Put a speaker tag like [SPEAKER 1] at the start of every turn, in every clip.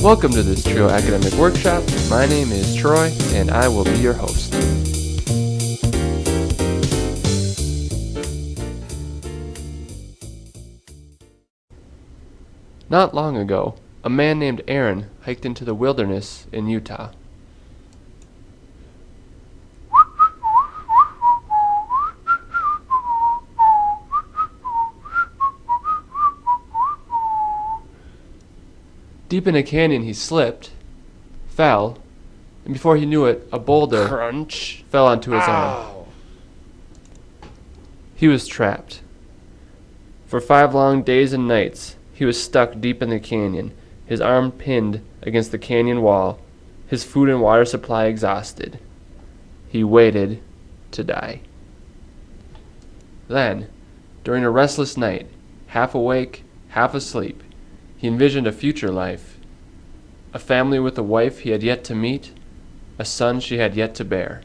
[SPEAKER 1] Welcome to this Trio Academic Workshop. My name is Troy, and I will be your host. Not long ago, a man named Aaron hiked into the wilderness in Utah. Deep in a canyon, he slipped, fell, and before he knew it, a boulder
[SPEAKER 2] Crunch.
[SPEAKER 1] fell onto his arm.
[SPEAKER 2] Ow.
[SPEAKER 1] He was trapped. For 5 long days and nights, he was stuck deep in the canyon, his arm pinned against the canyon wall, his food and water supply exhausted. He waited to die. Then, during a restless night, half awake, half asleep, he envisioned a future life, a family with a wife he had yet to meet, a son she had yet to bear.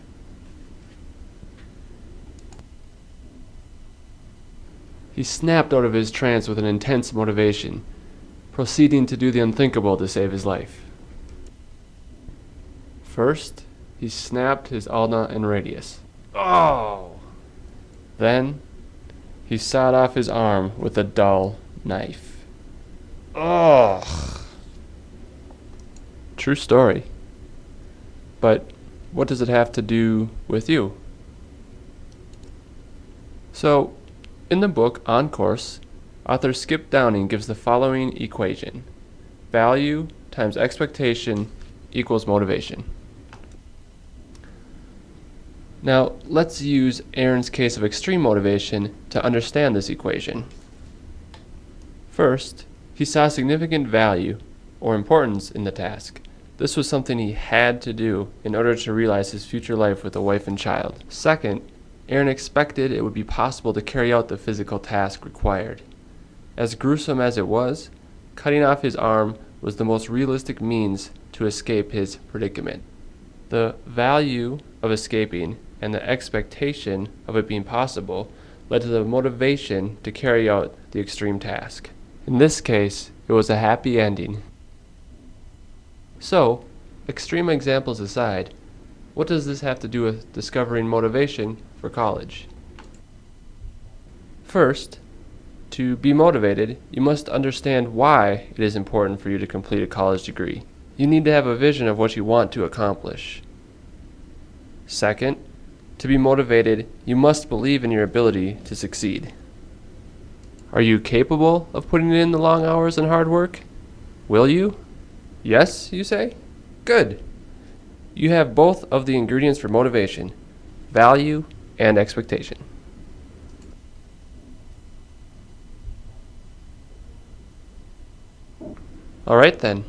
[SPEAKER 1] He snapped out of his trance with an intense motivation, proceeding to do the unthinkable to save his life. First, he snapped his ulna and radius.
[SPEAKER 2] Oh.
[SPEAKER 1] Then, he sawed off his arm with a dull knife.
[SPEAKER 2] Ugh.
[SPEAKER 1] True story. But what does it have to do with you? So, in the book On Course, author Skip Downing gives the following equation: value times expectation equals motivation. Now, let's use Aaron's case of extreme motivation to understand this equation. First, he saw significant value or importance in the task. This was something he had to do in order to realize his future life with a wife and child. Second, Aaron expected it would be possible to carry out the physical task required. As gruesome as it was, cutting off his arm was the most realistic means to escape his predicament. The value of escaping and the expectation of it being possible led to the motivation to carry out the extreme task. In this case, it was a happy ending. So, extreme examples aside, what does this have to do with discovering motivation for college? First, to be motivated, you must understand why it is important for you to complete a college degree. You need to have a vision of what you want to accomplish. Second, to be motivated, you must believe in your ability to succeed. Are you capable of putting in the long hours and hard work? Will you? Yes, you say? Good. You have both of the ingredients for motivation: value and expectation. Alright then,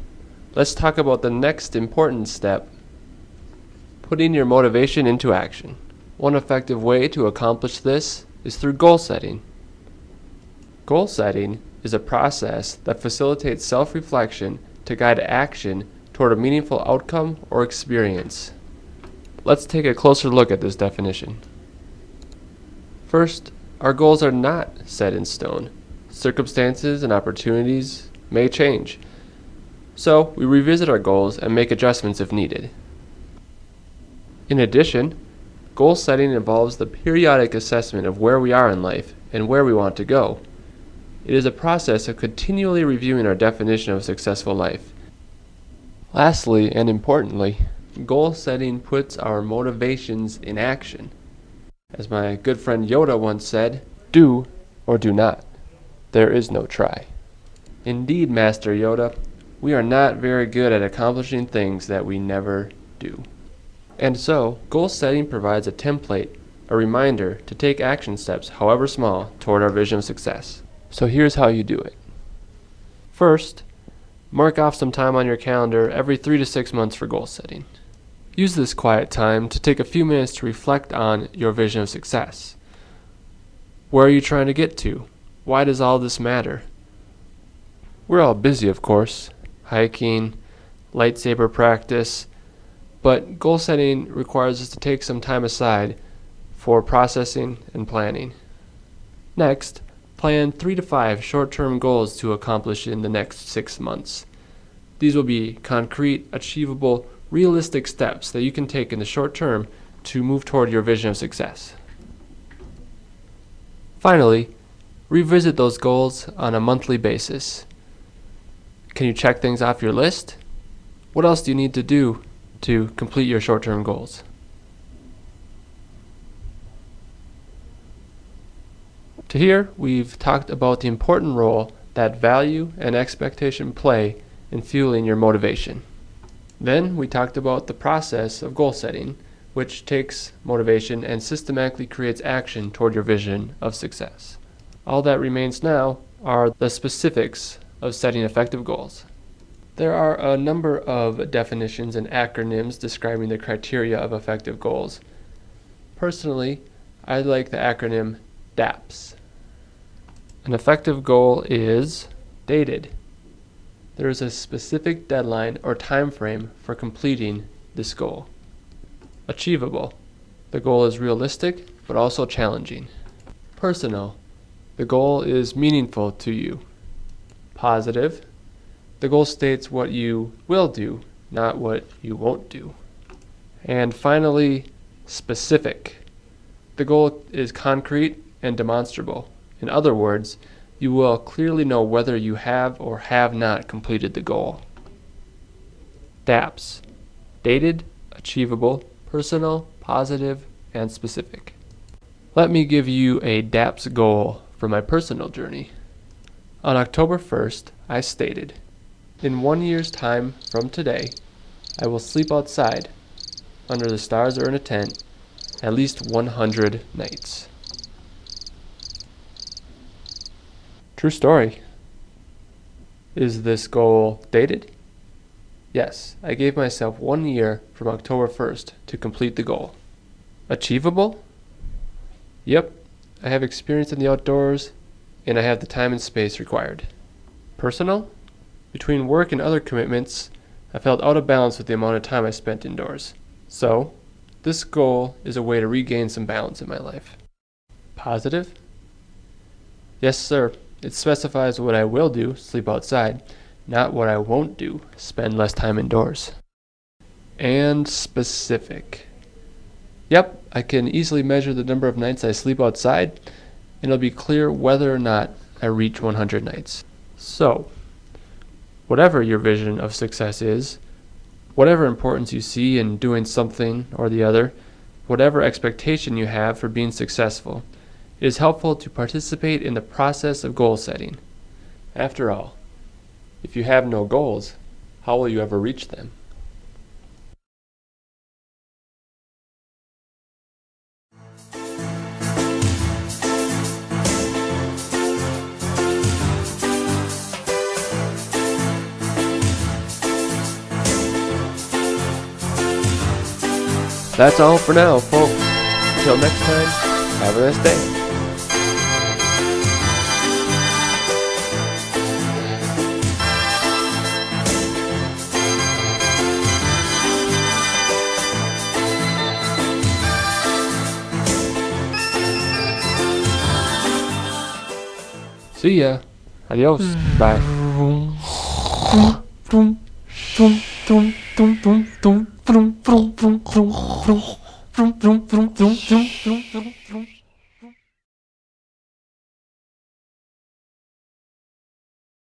[SPEAKER 1] let's talk about the next important step: putting your motivation into action. One effective way to accomplish this is through goal setting. Goal setting is a process that facilitates self-reflection to guide action toward a meaningful outcome or experience. Let's take a closer look at this definition. First, our goals are not set in stone. Circumstances and opportunities may change, so we revisit our goals and make adjustments if needed. In addition, goal setting involves the periodic assessment of where we are in life and where we want to go. It is a process of continually reviewing our definition of a successful life. Lastly, and importantly, goal setting puts our motivations in action. As my good friend Yoda once said, do or do not. There is no try. Indeed, Master Yoda, we are not very good at accomplishing things that we never do. And so, goal setting provides a template, a reminder to take action steps, however small, toward our vision of success. So here's how you do it. First, mark off some time on your calendar every 3 to 6 months for goal setting. Use this quiet time to take a few minutes to reflect on your vision of success. Where are you trying to get to? Why does all this matter? We're all busy, of course, hiking, lightsaber practice, but goal setting requires us to take some time aside for processing and planning. Next, plan 3 to 5 short-term goals to accomplish in the next 6 months. These will be concrete, achievable, realistic steps that you can take in the short term to move toward your vision of success. Finally, revisit those goals on a monthly basis. Can you check things off your list? What else do you need to do to complete your short-term goals? To here, we've talked about the important role that value and expectation play in fueling your motivation. Then we talked about the process of goal setting, which takes motivation and systematically creates action toward your vision of success. All that remains now are the specifics of setting effective goals. There are a number of definitions and acronyms describing the criteria of effective goals. Personally, I like the acronym DAPS. An effective goal is dated. There is a specific deadline or time frame for completing this goal. Achievable. The goal is realistic but also challenging. Personal. The goal is meaningful to you. Positive. The goal states what you will do, not what you won't do. And finally, specific. The goal is concrete and demonstrable. In other words, you will clearly know whether you have or have not completed the goal. DAPS. Dated, achievable, personal, positive, and specific. Let me give you a DAPS goal for my personal journey. On October 1st, I stated, in 1 year's time from today, I will sleep outside, under the stars or in a tent, at least 100 nights. True story. Is this goal dated? Yes, I gave myself 1 year from October 1st to complete the goal. Achievable? Yep, I have experience in the outdoors and I have the time and space required. Personal? Between work and other commitments, I felt out of balance with the amount of time I spent indoors. So, this goal is a way to regain some balance in my life. Positive? Yes, sir. It specifies what I will do, sleep outside, not what I won't do, spend less time indoors. And specific. Yep, I can easily measure the number of nights I sleep outside, and it'll be clear whether or not I reach 100 nights. So, whatever your vision of success is, whatever importance you see in doing something or the other, whatever expectation you have for being successful, it is helpful to participate in the process of goal setting. After all, if you have no goals, how will you ever reach them? That's all for now, folks. Until next time, have a nice day. See ya. Adios. Bye.